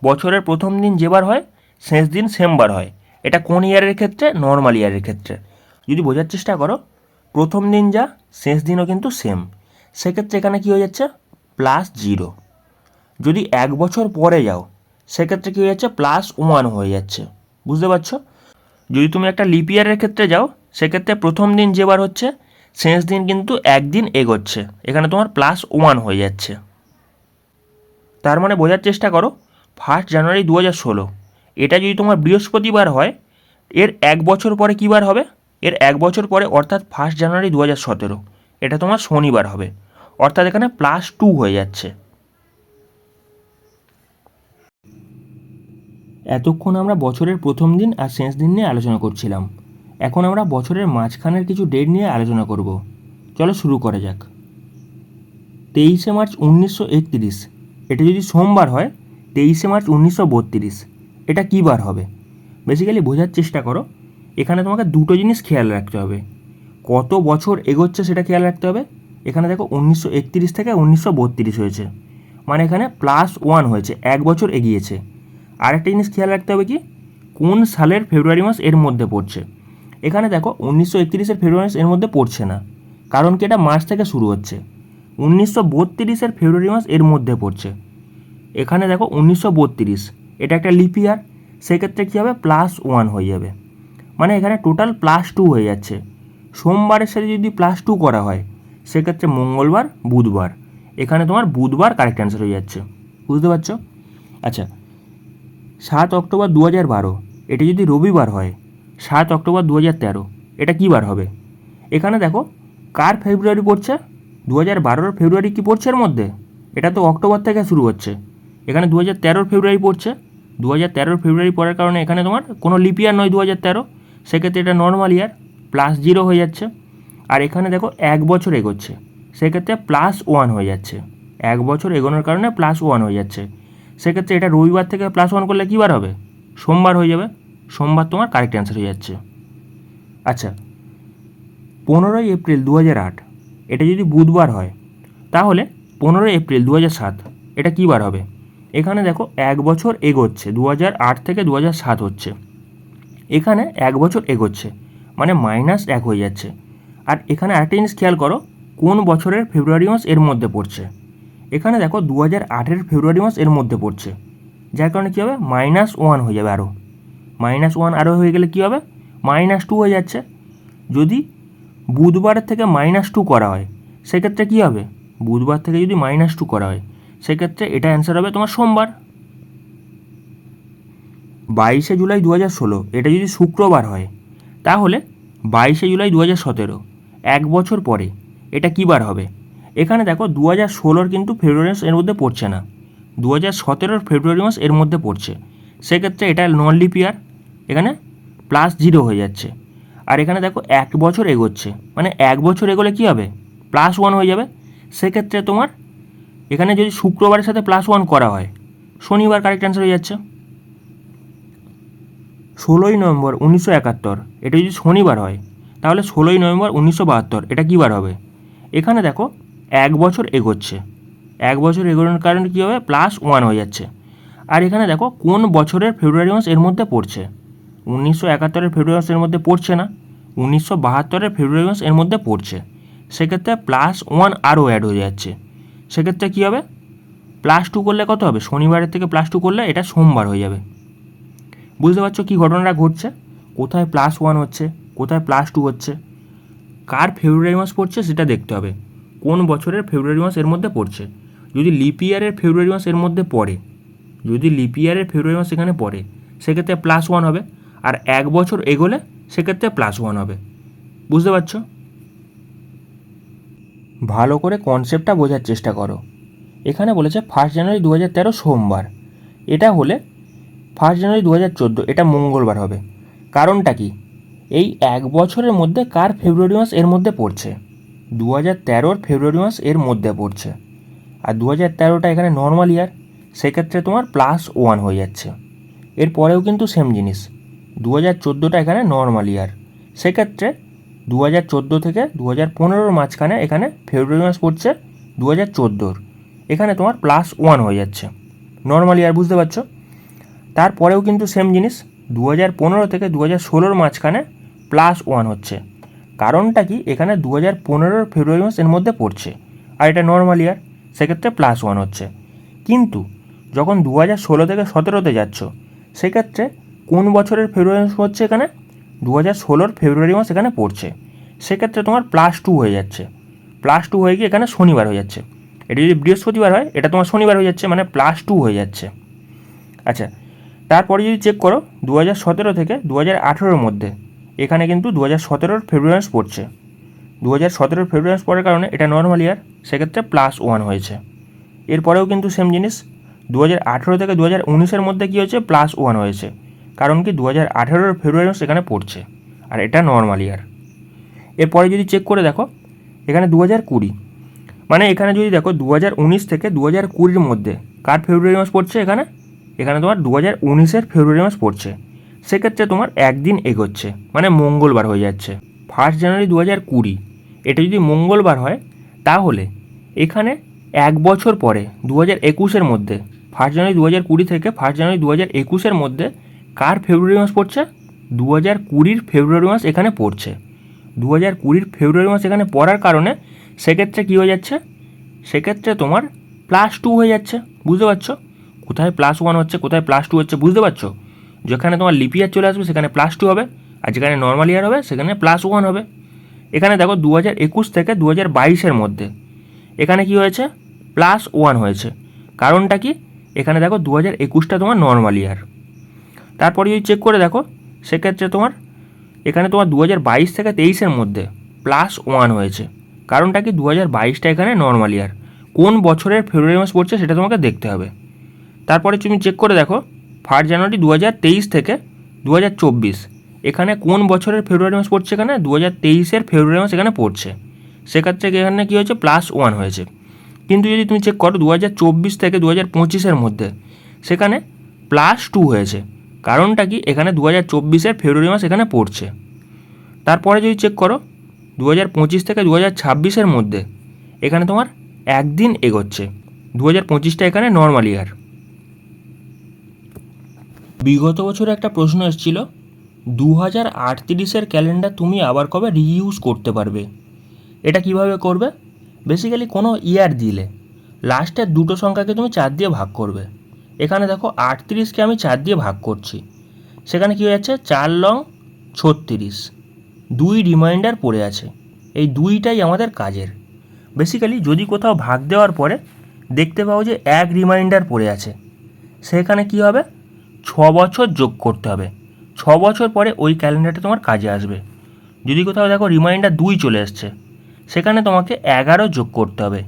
বছরের প্রথম দিন যেবার হয়, শেষ দিন সেমবার হয়। এটা কোন ইয়ারের ক্ষেত্রে, নর্মাল ইয়ারের ক্ষেত্রে। যদি বোঝার চেষ্টা করো, প্রথম দিন যা, শেষ দিনও কিন্তু সেম। সেক্ষেত্রে এখানে কী হয়ে যাচ্ছে, +0। যদি 1 বছর পরে যাও, সেক্ষেত্রে কী হয়ে যাচ্ছে, +1 হয়ে যাচ্ছে। বুঝতে পারছো। যদি তুমি একটা লিপ ইয়ারের ক্ষেত্রে যাও, সেক্ষেত্রে প্রথম দিন যেবার হচ্ছে, শেষ দিন কিন্তু একদিন এগোচ্ছে, এখানে তোমার +1 হয়ে যাচ্ছে। তার মানে বোঝার চেষ্টা করো, 1 জানুয়ারি 2016 এটা যদি তোমার বৃহস্পতিবার হয়, এর 1 বছর পরে কী বার হবে, এর 1 বছর পরে অর্থাৎ 1 জানুয়ারি 2017 এটা তোমার শনিবার হবে। অর্থাৎ এখানে +2 হয়ে যাচ্ছে। এতক্ষণ আমরা বছরের প্রথম দিন আর শেষ দিন নিয়ে আলোচনা করছিলাম। এখন আমরা বছরের মাঝখানের কিছু ডেট নিয়ে আলোচনা করব। চলো শুরু করা যাক। 23শে মার্চ 1931 এটা যদি সোমবার হয়, 23শে মার্চ 1932 এটা কী বার হবে? বেসিক্যালি বোঝার চেষ্টা করো, এখানে তোমাকে দুটো জিনিস খেয়াল রাখতে হবে। কত বছর এগোচ্ছে সেটা খেয়াল রাখতে হবে। এখানে দেখো 1931 থেকে 1932 হয়েছে, মানে এখানে +1 হয়েছে, 1 বছর এগিয়েছে। আরেকটা জিনিস খেয়াল রাখতে হবে কি, কোন সালের ফেব্রুয়ারি মাস এর মধ্যে পড়ছে। এখানে দেখো 1931-এর ফেব্রুয়ারি মাস এর মধ্যে পড়ছে না, কারণ কি এটা মার্চ থেকে শুরু হচ্ছে। 1932-এর ফেব্রুয়ারি মাস এর মধ্যে পড়ছে। এখানে দেখো 1932 এটা একটা লিপ ইয়ার, সেক্ষেত্রে কী হবে, +1 হয়ে যাবে। মানে এখানে টোটাল +2 হয়ে যাচ্ছে। সোমবারের সাথে যদি +2 করা হয়, সেক্ষেত্রে মঙ্গলবার, বুধবার, এখানে তোমার বুধবার কারেক্ট অ্যান্সার হয়ে যাচ্ছে। বুঝতে পারছো। আচ্ছা, 7 অক্টোবর 2012 এটা যদি রবিবার হয়, 7 অক্টোবর 2013 এটা কী বার হবে? এখানে দেখো কার ফেব্রুয়ারি পড়ছে, 2012-র ফেব্রুয়ারি কি পড়ছে এর মধ্যে? এটা তো অক্টোবর থেকে শুরু হচ্ছে। এখানে 2013-র ফেব্রুয়ারি পড়ছে। 2013-র ফেব্রুয়ারি পড়ার কারণে এখানে তোমার কোনো লিপ ইয়ার নয় 2013, সেক্ষেত্রে এটা নর্মাল ইয়ার, +0 হয়ে যাচ্ছে। আর এখানে দেখো 1 বছর এগোচ্ছে, সেক্ষেত্রে +1 হয়ে যাচ্ছে। 1 বছর এগোনোর কারণে +1 হয়ে যাচ্ছে। সেক্ষেত্রে এটা রবিবার থেকে +1 করলে কী বার হবে? সোমবার হয়ে যাবে। সোমবার তোমার কারেক্ট অ্যান্সার হয়ে যাচ্ছে। আচ্ছা, 15 এপ্রিল 2008 এটা যদি বুধবার হয়, তাহলে 15 এপ্রিল 2007 এটা কী বার হবে? এখানে দেখো 1 বছর এগোচ্ছে, 2008 থেকে 2007 হচ্ছে। এখানে 1 বছর এগোচ্ছে, মানে -1 হয়ে যাচ্ছে। আর এখানে আরেকটা জিনিস খেয়াল করো, কোন বছরের ফেব্রুয়ারি মাস এর মধ্যে পড়ছে। এখানে দেখো 2008-এর ফেব্রুয়ারি মাস এর মধ্যে পড়ছে, যার কারণে কী হবে, -1 হয়ে যাবে। আরও -1 আরও হয়ে গেলে কী হবে, -2 হয়ে যাচ্ছে। যদি বুধবারের থেকে -2 করা হয়, সেক্ষেত্রে কী হবে, বুধবার থেকে যদি -2 করা হয়, সেক্ষেত্রে এটা অ্যান্সার হবে তোমার সোমবার। 22 জুলাই 2016 এটা যদি শুক্রবার হয়, তাহলে 22 জুলাই 2017 1 বছর পরে এটা কী বার হবে? এখানে দেখো 2016-র কিন্তু ফেব্রুয়ারি মাস এর মধ্যে পড়ছে না, 2017-র ফেব্রুয়ারি মাস এর মধ্যে পড়ছে। সেক্ষেত্রে এটা নন লিপ ইয়ার, এখানে +0 হয়ে যাচ্ছে। আর এখানে দেখো 1 বছর এগোচ্ছে, মানে 1 বছর এগোলে কী হবে, +1 হয়ে যাবে। সেক্ষেত্রে তোমার এখানে যদি শুক্রবারের সাথে +1 করা হয়, শনিবার কারেক্ট অ্যান্সার হয়ে যাচ্ছে। 16 নভেম্বর 1971 এটা যদি শনিবার হয়, তাহলে 16 নভেম্বর 1972 এটা কী বার হবে? এখানে দেখো 1 বছর এগোচ্ছে, 1 বছর এগোনোর কারণে কী হবে, +1 হয়ে যাচ্ছে। আর এখানে দেখো কোন বছরের ফেব্রুয়ারি মাস এর মধ্যে পড়ছে। 1971-এর ফেব্রুয়ারি মাস এর মধ্যে পড়ছে না, 1972-এর ফেব্রুয়ারি মাস এর মধ্যে পড়ছে। সেক্ষেত্রে +1 আরও অ্যাড হয়ে যাচ্ছে। সেক্ষেত্রে কী হবে, +2 করলে কত হবে, শনিবারের থেকে +2 করলে এটা সোমবার হয়ে যাবে। বুঝতে পারছো কী ঘটনাটা ঘটছে, কোথায় +1 হচ্ছে, কোথায় +2 হচ্ছে। কার ফেব্রুয়ারি মাস পড়ছে সেটা দেখতে হবে, কোন বছরের ফেব্রুয়ারি মাস এর মধ্যে পড়ছে। যদি লিপ ইয়ারের ফেব্রুয়ারি মাস এর মধ্যে পড়ে, যদি লিপ ইয়ারের ফেব্রুয়ারি মাস এখানে পড়ে, সেক্ষেত্রে +1 হবে। আর 1 বছর এগোলে সেক্ষেত্রে +1 হবে। বুঝতে পারছো। ভালো করে কনসেপ্টটা বোঝার চেষ্টা করো। এখানে বলেছে 1 জানুয়ারি 2013 সোমবার, এটা হলে 1 জানুয়ারি 2014 এটা মঙ্গলবার হবে। কারণটা কি? এই এক বছরের মধ্যে কার ফেব্রুয়ারি মাস এর মধ্যে পড়ছে? 2013 ফেব্রুয়ারি মাস এর মধ্যে পড়ছে। আর 2013টা এখানে নর্মাল ইয়ার, সেক্ষেত্রে তোমার +1 হয়ে যাচ্ছে। এরপরেও কিন্তু সেম জিনিস, 2014টা এখানে নর্মাল ইয়ার, সেক্ষেত্রে 2014 থেকে 2015 মাঝখানে এখানে ফেব্রুয়ারি মাস পড়ছে 2014, এখানে তোমার +1 হয়ে যাচ্ছে, নর্মাল ইয়ার, বুঝতে পারছো? তারপরেও কিন্তু সেম জিনিস, 2015 থেকে 2016 মাঝখানে +1 হচ্ছে। কারণটা কি? এখানে 2015 ফেব্রুয়ারি মাস এর মধ্যে পড়ছে আর এটা নর্মাল ইয়ার, সেক্ষেত্রে +1 হচ্ছে। কিন্তু যখন 2016 থেকে 17তে যাচ্ছ, সেক্ষেত্রে কোন বছরের ফেব্রুয়ারি মাস হচ্ছে? এখানে 2016 ফেব্রুয়ারি মাস এখানে পড়ছে, সেক্ষেত্রে তোমার +2 হয়ে যাচ্ছে। +2 হয়ে গিয়ে এখানে শনিবার হয়ে যাচ্ছে। এটা যদি বৃহস্পতিবার হয়, এটা তোমার শনিবার হয়ে যাচ্ছে, মানে +2 হয়ে যাচ্ছে। আচ্ছা, তারপরে যদি চেক করো 2017 থেকে 2018-র মধ্যে, এখানে কিন্তু 2017 ফেব্রুয়ারি মাস পড়ছে। 2017 ফেব্রুয়ারি মাস পড়ার কারণে এটা নর্মাল ইয়ার, সেক্ষেত্রে +1 হয়েছে। এরপরেও কিন্তু সেম জিনিস, 2018 থেকে 2019-এর মধ্যে কী হয়েছে? +1 হয়েছে। কারণ কি? 2018 ফেব্রুয়ারি মাস এখানে পড়ছে আর এটা নর্মাল ইয়ার। এরপরে যদি চেক করে দেখো, এখানে 2020, মানে এখানে যদি দেখো 2019 থেকে 2020-র মধ্যে কার ফেব্রুয়ারি মাস পড়ছে? এখানে তোমার 2019-এর ফেব্রুয়ারি মাস পড়ছে, সেক্ষেত্রে তোমার একদিন এগোচ্ছে, মানে মঙ্গলবার হয়ে যাচ্ছে। 1 জানুয়ারি 2020 এটা যদি মঙ্গলবার হয়, তাহলে এখানে এক বছর পরে 2021-এর মধ্যে, 1 জানুয়ারি 2020 থেকে 1 জানুয়ারি 2021-এর মধ্যে কার ফেব্রুয়ারি মাস পড়ছে? 2020-র ফেব্রুয়ারি মাস এখানে পড়ছে। 2020-র ফেব্রুয়ারি মাস এখানে পড়ার কারণে সেক্ষেত্রে কী হয়ে যাচ্ছে? সেক্ষেত্রে তোমার +2 হয়ে যাচ্ছে, বুঝতে পারছো? কোথায় +1 হচ্ছে, কোথায় +2 হচ্ছে, বুঝতে পারছো? যেখানে তোমার লিপ ইয়ার চলে আসবে সেখানে +2 হবে, আর যেখানে নর্মাল ইয়ার হবে সেখানে +1 হবে। এখানে দেখো 2021 থেকে 2022-এর মধ্যে এখানে কি হয়েছে? +1 হয়েছে। কারণটা কি? এখানে দেখো 2021টা তোমার নর্মাল ইয়ার। তারপরে যদি চেক করে দেখো, সেক্ষেত্রে তোমার এখানে তোমার 2022 থেকে 23-এর মধ্যে +1 হয়েছে। কারণটা কি? 2022টা এখানে নর্মাল ইয়ার। কোন বছরের ফেব্রুয়ারি মাস পড়ছে সেটা তোমাকে দেখতে হবে। তারপরে তুমি চেক করে দেখো, 1 জানুয়ারি 2023 থেকে 2024 এখানে কোন বছরের ফেব্রুয়ারি মাস পড়ছে? এখানে 2023-এর ফেব্রুয়ারি মাস এখানে পড়ছে, সেক্ষেত্রে এখানে কী হয়েছে? +1 হয়েছে। কিন্তু যদি তুমি চেক করো 2024 থেকে 2025-এর মধ্যে, সেখানে +2 হয়েছে। কারণটা কি? এখানে 2024-এর ফেব্রুয়ারি মাস এখানে পড়ছে। তারপরে যদি চেক করো 2025 থেকে 2026-এর মধ্যে, এখানে তোমার একদিন এগোচ্ছে, 2025টা এখানে নর্মাল ইয়ার। বিগত বছরে একটা প্রশ্ন এসেছিল, 2038-এর ক্যালেন্ডার তুমি আবার কবে রিইউজ করতে পারবে? এটা কিভাবে করবে? বেসিক্যালি কোনো ইয়ার দিলে লাস্টের দুটো সংখ্যাকে তুমি 4 দিয়ে ভাগ করবে। এখানে দেখো 38কে আমি 4 দিয়ে ভাগ করছি, সেখানে কী হয়ে যাচ্ছে? 4 লং 36, 2 রিমাইন্ডার পড়ে আছে। এই 2টাই আমাদের কাজের। বেসিক্যালি যদি কোথাও ভাগ দেওয়ার পরে দেখতে পাও যে 1 রিমাইন্ডার পড়ে আছে, সেখানে কি হবে? 6 বছর যোগ করতে হবে। 6 বছর পরে ওই ক্যালেন্ডারটা তোমার কাজে আসবে। যদি কোথাও দেখো রিমাইন্ডার 2 চলে এসছে, সেখানে তোমাকে 11 যোগ করতে হবে।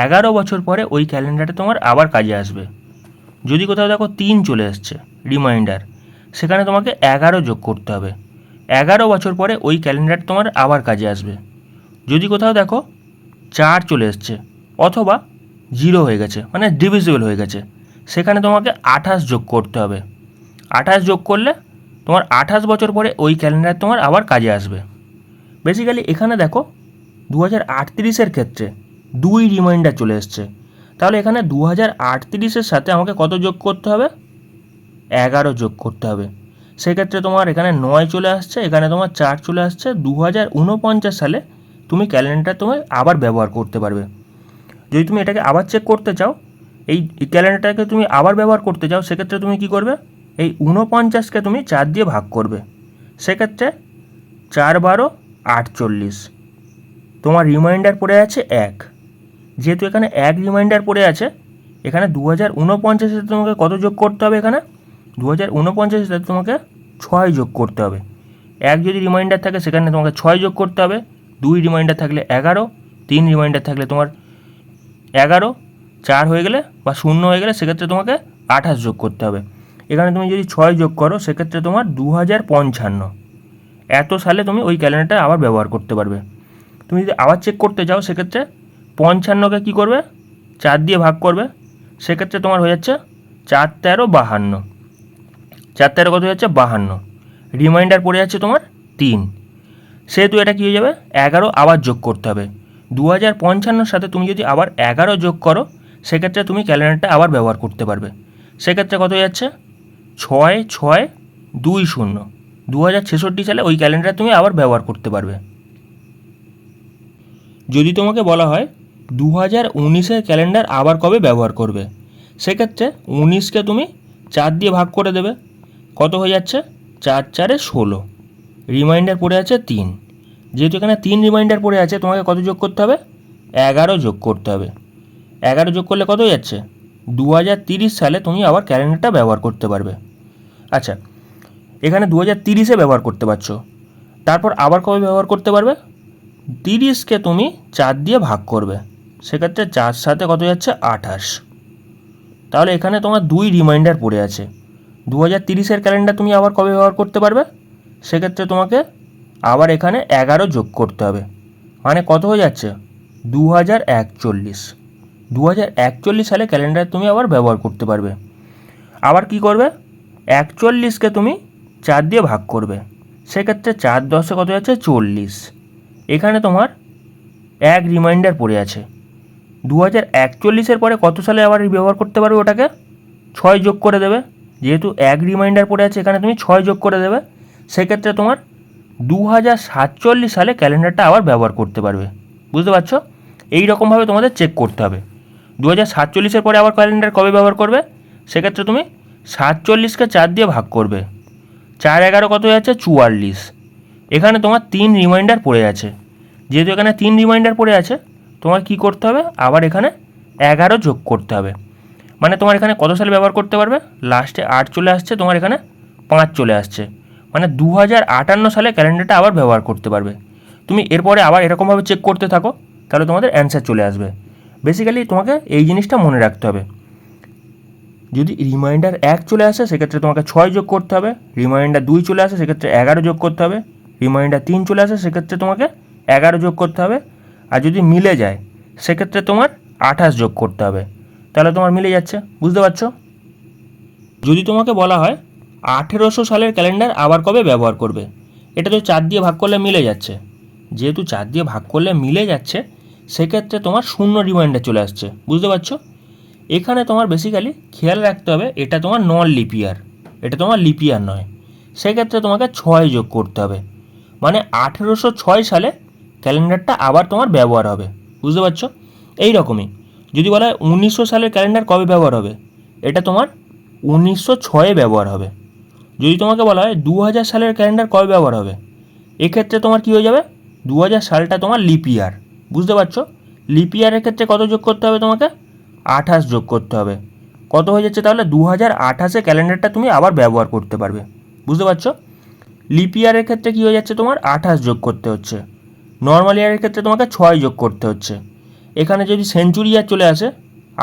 11 বছর পরে ওই ক্যালেন্ডারটা তোমার আবার কাজে আসবে। যদি কোথাও দেখো 3 চলে এসছে রিমাইন্ডার, সেখানে তোমাকে 11 যোগ করতে হবে। 11 বছর পরে ওই ক্যালেন্ডারটা তোমার আবার কাজে আসবে। যদি কোথাও দেখো 4 চলে এসছে অথবা 0 হয়ে গেছে, মানে ডিভিজিবল হয়ে গেছে, সেখানে তোমাকে 28 যোগ করতে হবে। 28 যোগ করলে তোমার 28 বছর পরে ওই ক্যালেন্ডার তোমার আবার কাজে আসবে। বেসিক্যালি এখানে দেখো 2038-এর ক্ষেত্রে 2 রিমাইন্ডার চলে এসছে, তাহলে এখানে 2038-এর সাথে আমাকে কত যোগ করতে হবে? 11 যোগ করতে হবে। সেক্ষেত্রে তোমার এখানে 9 চলে আসছে, এখানে তোমার 4 চলে আসছে। 2049 সালে তুমি ক্যালেন্ডার তুমি আবার ব্যবহার করতে পারবে। যদি তুমি এটাকে আবার চেক করতে চাও, এই ক্যালেন্ডারটাকে তুমি আবার ব্যবহার করতে চাও, সেক্ষেত্রে তুমি কী করবে? এই 49কে তুমি 4 দিয়ে ভাগ করবে, সেক্ষেত্রে 4 12 48, তোমার রিমাইন্ডার পড়ে আছে 1। যেহেতু এখানে 1 রিমাইন্ডার পড়ে আছে, এখানে 2049-এর সাথে তোমাকে কত যোগ করতে হবে? এখানে 2049-এর সাথে তোমাকে 6 যোগ করতে হবে। 1 যদি রিমাইন্ডার থাকে সেখানে তোমাকে 6 যোগ করতে হবে, 2 রিমাইন্ডার থাকলে 11, 3 রিমাইন্ডার থাকলে তোমার 11, 4 হয়ে গেলে বা 0 হয়ে গেলে সেক্ষেত্রে তোমাকে 28 যোগ করতে হবে। এখানে তুমি যদি 6 যোগ করো সেক্ষেত্রে তোমার 2055 এত সালে তুমি ওই ক্যালেন্ডারটা আবার ব্যবহার করতে পারবে। তুমি যদি আবার চেক করতে চাও সেক্ষেত্রে 55কে কী করবে, 4 দিয়ে ভাগ করবে, সেক্ষেত্রে তোমার হয়ে যাচ্ছে 4 13 52, 4 13 কত হয়ে যাচ্ছে 52, রিমাইন্ডার পড়ে যাচ্ছে তোমার 3, সেহেতু এটা কী হয়ে যাবে 11 আবার যোগ করতে হবে। 2055 সাথে তুমি যদি আবার 11 যোগ করো সেক্ষেত্রে তুমি ক্যালেন্ডারটা আবার ব্যবহার করতে পারবে। সেক্ষেত্রে কত হয়ে যাচ্ছে 6 6 2 0, 2066 সালে ওই ক্যালেন্ডার তুমি আবার ব্যবহার করতে পারবে। যদি তোমাকে বলা হয় 2019-এর ক্যালেন্ডার আবার কবে ব্যবহার করবে, সেক্ষেত্রে 19কে তুমি 4 দিয়ে ভাগ করে দেবে, কত হয়ে যাচ্ছে 4 4 16, রিমাইন্ডার পড়ে আছে 3, যেহেতু এখানে 3 রিমাইন্ডার পড়ে আছে তোমাকে কত যোগ করতে হবে, 11 যোগ করতে হবে। 11 যোগ করলে কত হয়ে যাচ্ছে 2030 সালে তুমি আবার ক্যালেন্ডারটা ব্যবহার করতে পারবে। আচ্ছা, এখানে 2030-এ ব্যবহার করতে পারছো, তারপর আবার কবে ব্যবহার করতে পারবে, 30কে তুমি 4 দিয়ে ভাগ করবে, সেক্ষেত্রে 4 সাথে কত যাচ্ছে 28, তাহলে এখানে তোমার 2 রিমাইন্ডার পড়ে আছে। 2030-এর ক্যালেন্ডার তুমি আবার কবে ব্যবহার করতে পারবে, সেক্ষেত্রে তোমাকে আবার এখানে 11 যোগ করতে হবে, মানে কত হয়ে যাচ্ছে 2041, 2041 সালে ক্যালেন্ডার তুমি আবার ব্যবহার করতে পারবে। আবার কি করবে, 41কে তুমি 4 দিয়ে ভাগ করবে, সেক্ষেত্রে 4 10-এ কত যাচ্ছে 40, এখানে তোমার 1 রিমাইন্ডার পড়ে আছে। 2041-এর পরে কত সালে আবার ব্যবহার করতে পারবে, ওটাকে 6 যোগ করে দেবে, যেহেতু 1 রিমাইন্ডার পড়ে আছে এখানে তুমি 6 যোগ করে দেবে, সেক্ষেত্রে তোমার 2047 সালে ক্যালেন্ডারটা আবার ব্যবহার করতে পারবে। বুঝতে পারছো, এই রকমভাবে তোমাদের চেক করতে হবে। 2047-এর পরে আবার ক্যালেন্ডার কবে ব্যবহার করবে, সেক্ষেত্রে তুমি 47কে 4 দিয়ে ভাগ করবে, 4 11 কত হয়ে যাচ্ছে 44, এখানে তোমার 3 রিমাইন্ডার পড়ে আছে, যেহেতু এখানে 3 রিমাইন্ডার পড়ে আছে তোমার কি করতে হবে, আবার এখানে 11 যোগ করতে হবে, মানে তোমার এখানে কত সালে ব্যবহার করতে পারবে, লাস্টে 8 চলে আসছে, তোমার এখানে 5 চলে আসছে, মানে 2058 সালে ক্যালেন্ডারটা আবার ব্যবহার করতে পারবে। তুমি এরপরে আবার এরকমভাবে চেক করতে থাকো, তাহলে তোমাদের অ্যান্সার চলে আসবে। বেসিক্যালি তোমাকে এই জিনিসটা মনে রাখতে হবে, যদি রিমাইন্ডার 1 চলে আসে সেক্ষেত্রে তোমাকে 6 যোগ করতে হবে, রিমাইন্ডার 2 চলে আসে সেক্ষেত্রে 11 যোগ করতে হবে, রিমাইন্ডার 3 চলে আসে সেক্ষেত্রে তোমাকে 11 যোগ করতে হবে, আর যদি মিলে যায় সেক্ষেত্রে তোমার 28 যোগ করতে হবে, তাহলে তোমার মিলে যাচ্ছে। বুঝতে পারছো, যদি তোমাকে বলা হয় 1800 সালের ক্যালেন্ডার আবার কবে ব্যবহার করবে, এটা তো 4 দিয়ে ভাগ করলে মিলে যাচ্ছে, যেহেতু 4 দিয়ে ভাগ করলে মিলে যাচ্ছে সেক্ষেত্রে তোমার 0 রিমাইন্ডার চলে আসছে। বুঝতে পারছো, এখানে তোমার বেসিক্যালি খেয়াল রাখতে হবে এটা তোমার নন লিপিয়ার, এটা তোমার লিপিয়ার নয়, সেক্ষেত্রে তোমাকে 6 যোগ করতে হবে, মানে 1806 সালে ক্যালেন্ডারটা আবার তোমার ব্যবহার হবে। বুঝতে পারছো, এই রকমই যদি বলা হয় 1900 সালের ক্যালেন্ডার কবে ব্যবহার হবে, এটা তোমার 1906-এ ব্যবহার হবে। যদি তোমাকে বলা হয় 2000 সালের ক্যালেন্ডার কবে ব্যবহার হবে, এক্ষেত্রে তোমার কী হয়ে যাবে 2000 সালটা তোমার লিপিয়ার। বুঝতে পারছো, লিপিয়ারের ক্ষেত্রে কত যোগ করতে হবে, তোমাকে 28 যোগ করতে হবে, কত হয়ে যাচ্ছে তাহলে 2028-এ ক্যালেন্ডারটা তুমি আবার ব্যবহার করতে পারবে। বুঝতে পারছো, লিপিয়ারের ক্ষেত্রে কী হয়ে যাচ্ছে তোমার 28 যোগ করতে হচ্ছে, নর্মাল ইয়ারের ক্ষেত্রে তোমাকে 6 যোগ করতে হচ্ছে। এখানে যদি সেঞ্চুরি ইয়ার চলে আসে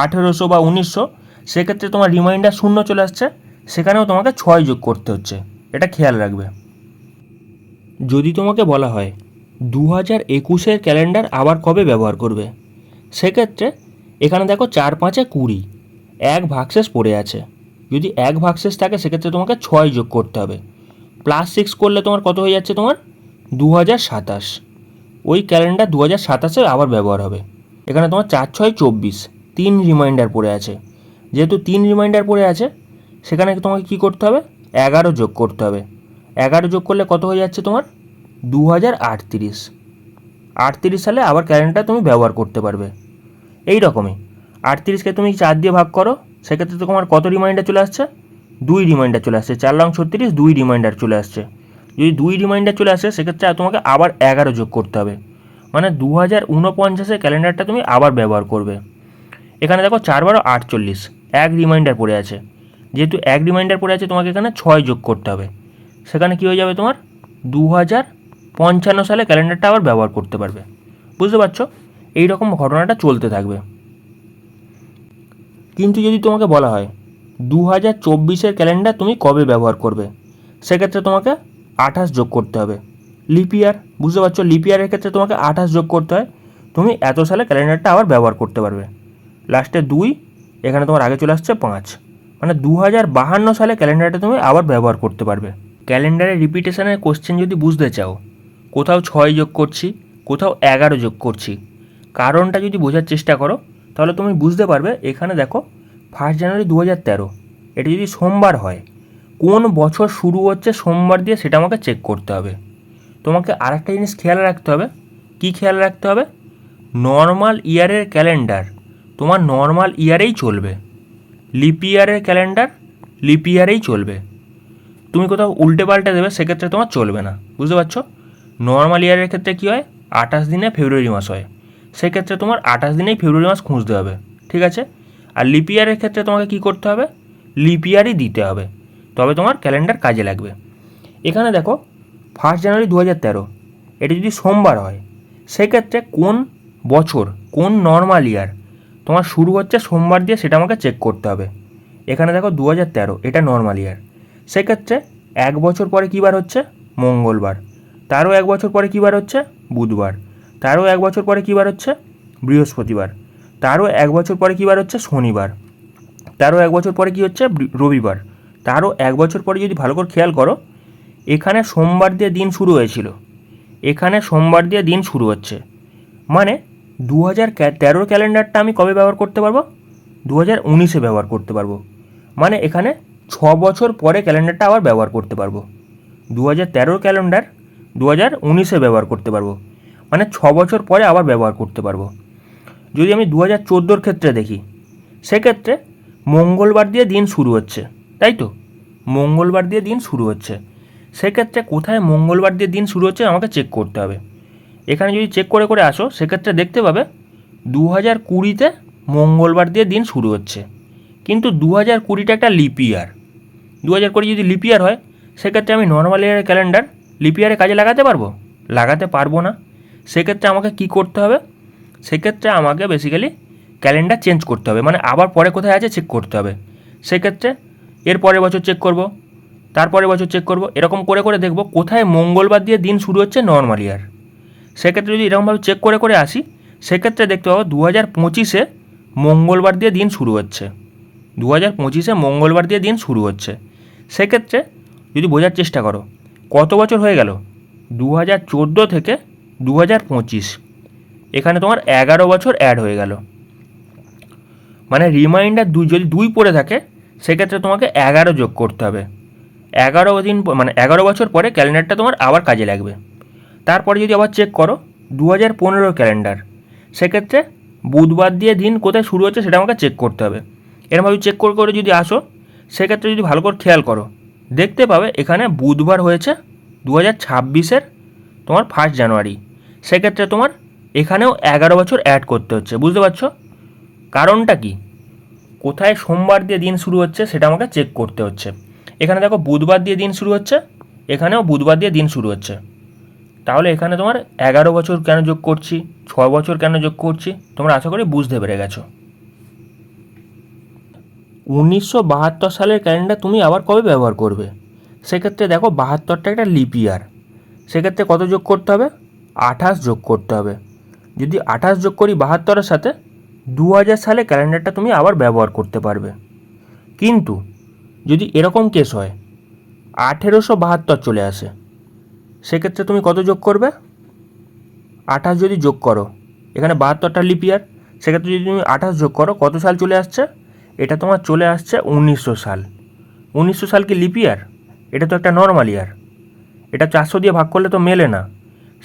1800 বা 1900, সেক্ষেত্রে তোমার রিমাইন্ডার 0 চলে আসছে, সেখানেও তোমাকে 6 যোগ করতে হচ্ছে, এটা খেয়াল রাখবে। যদি তোমাকে বলা হয় 2021-এর ক্যালেন্ডার আবার কবে ব্যবহার করবে, সেক্ষেত্রে এখানে দেখো 4 5-এ 20, 1 ভাগশেষ পড়ে আছে, যদি 1 ভাগশেষ থাকে সেক্ষেত্রে তোমাকে 6 যোগ করতে হবে, +6 করলে তোমার কত হয়ে যাচ্ছে তোমার 2027, ওই ক্যালেন্ডার 2027-এ আবার ব্যবহার হবে। এখানে তোমার 4 6 24, 3 রিমাইন্ডার পড়ে আছে, যেহেতু 3 রিমাইন্ডার পড়ে আছে সেখানে তোমাকে কী করতে হবে 11 যোগ করতে হবে, 11 যোগ করলে কত হয়ে যাচ্ছে তোমার 2038, 38 সালে আবার ক্যালেন্ডার তুমি ব্যবহার করতে পারবে। এই রকমই 38কে তুমি 4 দিয়ে ভাগ করো, সেক্ষেত্রে তোমার কত রিমাইন্ডার চলে আসছে 2 রিমাইন্ডার চলে আসছে, 4 লং 36, 2 রিমাইন্ডার চলে আসছে। যদি 2 রিমাইন্ডার চলে আসে সেক্ষেত্রে তোমাকে আবার 11 যোগ করতে হবে, মানে 2049-এ ক্যালেন্ডারটা তুমি আবার ব্যবহার করবে। এখানে দেখো 4 12 48, 1 রিমাইন্ডার পড়ে আছে, যেহেতু 1 রিমাইন্ডার পড়ে আছে তোমাকে এখানে 6 যোগ করতে হবে, সেখানে কী হয়ে যাবে তোমার 2055 সালে ক্যালেন্ডারটা আবার ব্যবহার করতে পারবে। বুঝতে পারছো, এই রকম ঘটনাটা চলতে থাকবে। কিন্তু যদি তোমাকে বলা হয় 2024-এর ক্যালেন্ডার তুমি কবে ব্যবহার করবে, সেক্ষেত্রে তোমাকে 28 যোগ করতে হবে। লিপ ইয়ার, বুঝতে পারছো, লিপ ইয়ারের ক্ষেত্রে তোমাকে 28 যোগ করতে হয়, তুমি এত সালে ক্যালেন্ডারটা আবার ব্যবহার করতে পারবে। লাস্টে 2, এখানে তোমার আগে চলে আসছে 5, মানে 2052 সালে ক্যালেন্ডারটা তুমি আবার ব্যবহার করতে পারবে। ক্যালেন্ডারের রিপিটেশনের কোশ্চেন যদি বুঝতে চাও, কোথাও 6 যোগ করছি, কোথাও 11 যোগ করছি, কারণটা যদি বোঝার চেষ্টা করো তাহলে তুমি বুঝতে পারবে। এখানে দেখো 1 জানুয়ারি 2013, এটা যদি সোমবার হয়, কোন বছর শুরু হচ্ছে সোমবার দিয়ে সেটা আমাকে চেক করতে হবে। তোমাকে আরেকটা জিনিস খেয়াল রাখতে হবে। কি খেয়াল রাখতে হবে? নর্মাল ইয়ারের ক্যালেন্ডার তোমার নর্মাল ইয়ারেই চলবে, লিপ ইয়ারের ক্যালেন্ডার লিপ ইয়ারেই চলবে। তুমি কোথাও উল্টে পাল্টে দেবে, সেক্ষেত্রে তোমার চলবে না, বুঝতে পারছো। নর্মাল ইয়ারের ক্ষেত্রে কী হয়, 28 দিনে ফেব্রুয়ারি মাস হয়, সেক্ষেত্রে তোমার 28 দিনেই ফেব্রুয়ারি মাস খুঁজতে হবে, ঠিক আছে। আর লিপ ইয়ারের ক্ষেত্রে তোমাকে কী করতে হবে, লিপ ইয়ারই দিতে হবে, তবে তোমার ক্যালেন্ডার কাজে লাগবে। এখানে দেখো 1 জানুয়ারি 2013, এটা যদি সোমবার হয়, সেক্ষেত্রে কোন বছর, কোন নর্মাল ইয়ার তোমার শুরু হচ্ছে সোমবার দিয়ে সেটা আমাকে চেক করতে হবে। এখানে দেখো 2013, এটা নর্মাল ইয়ার, সেক্ষেত্রে 1 বছর পরে কী বার হচ্ছে, মঙ্গলবার। তারও 1 বছর পরে কী বার হচ্ছে, বুধবার। তারও 1 বছর পরে কী বার হচ্ছে, বৃহস্পতিবার। তারও 1 বছর পরে কী বার হচ্ছে, শনিবার। তারও 1 বছর পরে কী হচ্ছে, রবিবার। তারও 1 বছর পরে যদি ভালো করে খেয়াল করো, এখানে সোমবার দিয়ে দিন শুরু হয়েছিল, এখানে সোমবার দিয়ে দিন শুরু হচ্ছে, মানে 2013 ক্যালেন্ডারটা আমি কবে ব্যবহার করতে পারবো, 2019-এ ব্যবহার করতে পারবো। মানে এখানে 6 বছর পরে ক্যালেন্ডারটা আবার ব্যবহার করতে পারবো। 2013 ক্যালেন্ডার 2019-এ ব্যবহার করতে পারবো, মানে 6 বছর পরে আবার ব্যবহার করতে পারবো। যদি আমি 2014-র ক্ষেত্রে দেখি, সেক্ষেত্রে মঙ্গলবার দিয়ে দিন শুরু হচ্ছে, তাই তো, মঙ্গলবার দিয়ে দিন শুরু হচ্ছে, সেক্ষেত্রে কোথায় মঙ্গলবার দিয়ে দিন শুরু হচ্ছে আমাকে চেক করতে হবে। এখানে যদি চেক করে করে আসো, সেক্ষেত্রে দেখতে পাবে 2020-তে মঙ্গলবার দিয়ে দিন শুরু হচ্ছে, কিন্তু 2020-টা একটা লিপ ইয়ার। 2020 যদি লিপ ইয়ার হয়, সেক্ষেত্রে আমি নর্মাল ইয়ারের ক্যালেন্ডার লিপ ইয়ারে কাজে লাগাতে পারবো, লাগাতে পারবো না। সেক্ষেত্রে আমাকে কি করতে হবে, সেক্ষেত্রে আমাকে বেসিক্যালি ক্যালেন্ডার চেঞ্জ করতে হবে, মানে আবার পরে কোথায় আছে চেক করতে হবে। সেক্ষেত্রে এর পরের বছর চেক করব, তারপরের বছর চেক করব, এরকম করে করে দেখব কোথায় মঙ্গলবার দিয়ে দিন শুরু হচ্ছে নর্মাল ইয়ার। সেক্ষেত্রে যদি এরকমভাবে চেক করে করে আসি, সেক্ষেত্রে দেখতে পাবো 2025-এ মঙ্গলবার দিয়ে দিন শুরু হচ্ছে, 2025-এ মঙ্গলবার দিয়ে দিন শুরু হচ্ছে। সেক্ষেত্রে যদি বোঝার চেষ্টা করো কত বছর হয়ে গেল, 2014 থেকে 2025, এখানে তোমার 11 বছর অ্যাড হয়ে গেল। মানে রিমাইন্ডার যদি 2 পড়ে থাকে, সেক্ষেত্রে তোমাকে 11 যোগ করতে হবে। 11 দিন, মানে 11 বছর পরে ক্যালেন্ডারটা তোমার আবার কাজে লাগবে। তারপরে যদি আবার চেক করো 2015 ক্যালেন্ডার, সেক্ষেত্রে বুধবার দিয়ে দিন কোথায় শুরু হচ্ছে সেটা আমাকে চেক করতে হবে। এরকমভাবে চেক করে করে যদি আসো, সেক্ষেত্রে যদি ভালো করে খেয়াল করো, দেখতে পাবে এখানে বুধবার হয়েছে 2026-এর তোমার 1 জানুয়ারি, সেক্ষেত্রে তোমার এখানেও 11 বছর অ্যাড করতে হচ্ছে, বুঝতে পারছো। কারণটা কি, কোথায় সোমবার দিয়ে দিন শুরু হচ্ছে সেটা আমাকে চেক করতে হচ্ছে। এখানে দেখো বুধবার দিয়ে দিন শুরু হচ্ছে, এখানেও বুধবার দিয়ে দিন শুরু হচ্ছে, তাহলে এখানে তোমার 11 বছর কেন যোগ করছি, 6 বছর কেন যোগ করছি, তোমরা আশা করি বুঝতে পেরে গেছো। 1972 সালের ক্যালেন্ডার তুমি আবার কবে ব্যবহার করবে, সেক্ষেত্রে দেখো 72টা একটা লিপ ইয়ার, সেক্ষেত্রে কত যোগ করতে হবে, 28 যোগ করতে হবে। যদি 28 যোগ করি 72-এর সাথে, 2000 সালে ক্যালেন্ডারটা তুমি আবার ব্যবহার করতে পারবে। কিন্তু যদি এরকম কেস হয় 1872 চলে আসে, সেক্ষেত্রে তুমি কত যোগ করবে, 28 যদি যোগ করো, এখানে 72টা লিপ ইয়ার, সেক্ষেত্রে যদি তুমি 28 যোগ করো, কত সাল চলে আসছে, এটা তোমার চলে আসছে 1900 সাল। 1900 সাল কি লিপ ইয়ার, এটা তো একটা নর্মাল ইয়ার, এটা 400 দিয়ে ভাগ করলে তো মেলে না।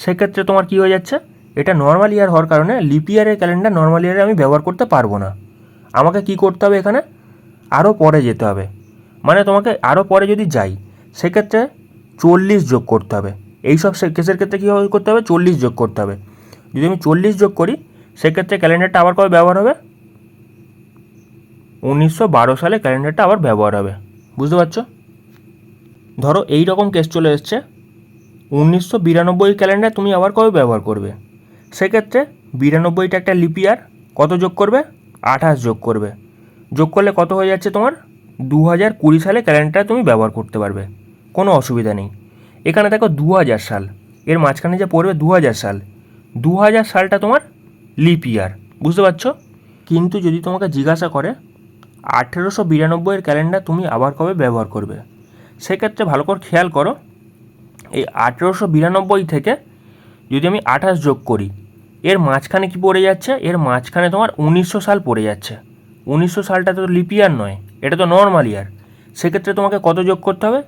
সেক্ষেত্রে তোমার কি হয়ে যাচ্ছে, এটা নর্মাল ইয়ার হওয়ার কারণে লিপ ইয়ারের ক্যালেন্ডার নর্মাল ইয়ারে আমি ব্যবহার করতে পারবো না। আমাকে কি করতে হবে, এখানে আরও পরে যেতে হবে। মানে তোমাকে আরও পরে যদি যাই, সেক্ষেত্রে 40 যোগ করতে হবে। এই সব কেসের ক্ষেত্রে কী করতে হবে, 40 যোগ করতে হবে। যদি আমি 40 যোগ করি, সেক্ষেত্রে ক্যালেন্ডারটা আবার কবে ব্যবহার হবে, 1912 সালে ক্যালেন্ডারটা আবার ব্যবহার হবে, বুঝতে পারছো। ধরো এই রকম কেস চলে এসছে, 1992 ক্যালেন্ডার তুমি আবার কবে ব্যবহার করবে, সেক্ষেত্রে 92টা একটা লিপ ইয়ার, কত যোগ করবে, 28 যোগ করবে। যোগ করলে কত হয়ে যাচ্ছে তোমার, 2020 সালে ক্যালেন্ডারটা তুমি ব্যবহার করতে পারবে, কোনো অসুবিধা নেই। এখানে দেখো 2000 সাল, এর মাঝখানে যে পড়বে 2000 সাল, 2000 সালটা তোমার লিপ ইয়ার, বুঝতে পারছো? কিন্তু যদি তোমাকে জিজ্ঞাসা করে 1892 এর ক্যালেন্ডার তুমি আবার কবে ব্যবহার করবে, সেক্ষেত্রে ভালো করে খেয়াল করো, এই 1892 থেকে যদি আমি 28 যোগ করি, এর মাঝখানে কি পড়ে যাচ্ছে, এর মাঝখানে তোমার 1900 সাল পড়ে যাচ্ছে। 1900 সালটা তো লিপ ইয়ার নয়, এটা তো নর্মাল ইয়ার। সেক্ষেত্রে তোমাকে কত যোগ করতে হবে,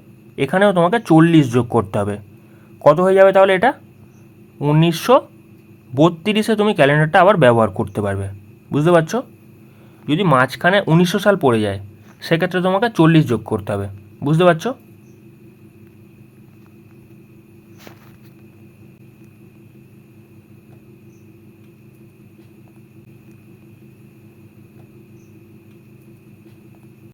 এখানেও তোমাকে 40 যোগ করতে হবে। কত হয়ে যাবে তাহলে এটা? 1932 তুমি ক্যালেন্ডারটা আবার ব্যবহার করতে পারবে, বুঝতে পারছো? যদি মাঝখানে 1900 সাল পড়ে যায়, সেক্ষেত্রে তোমাকে 40 যোগ করতে হবে, বুঝতে পারছো?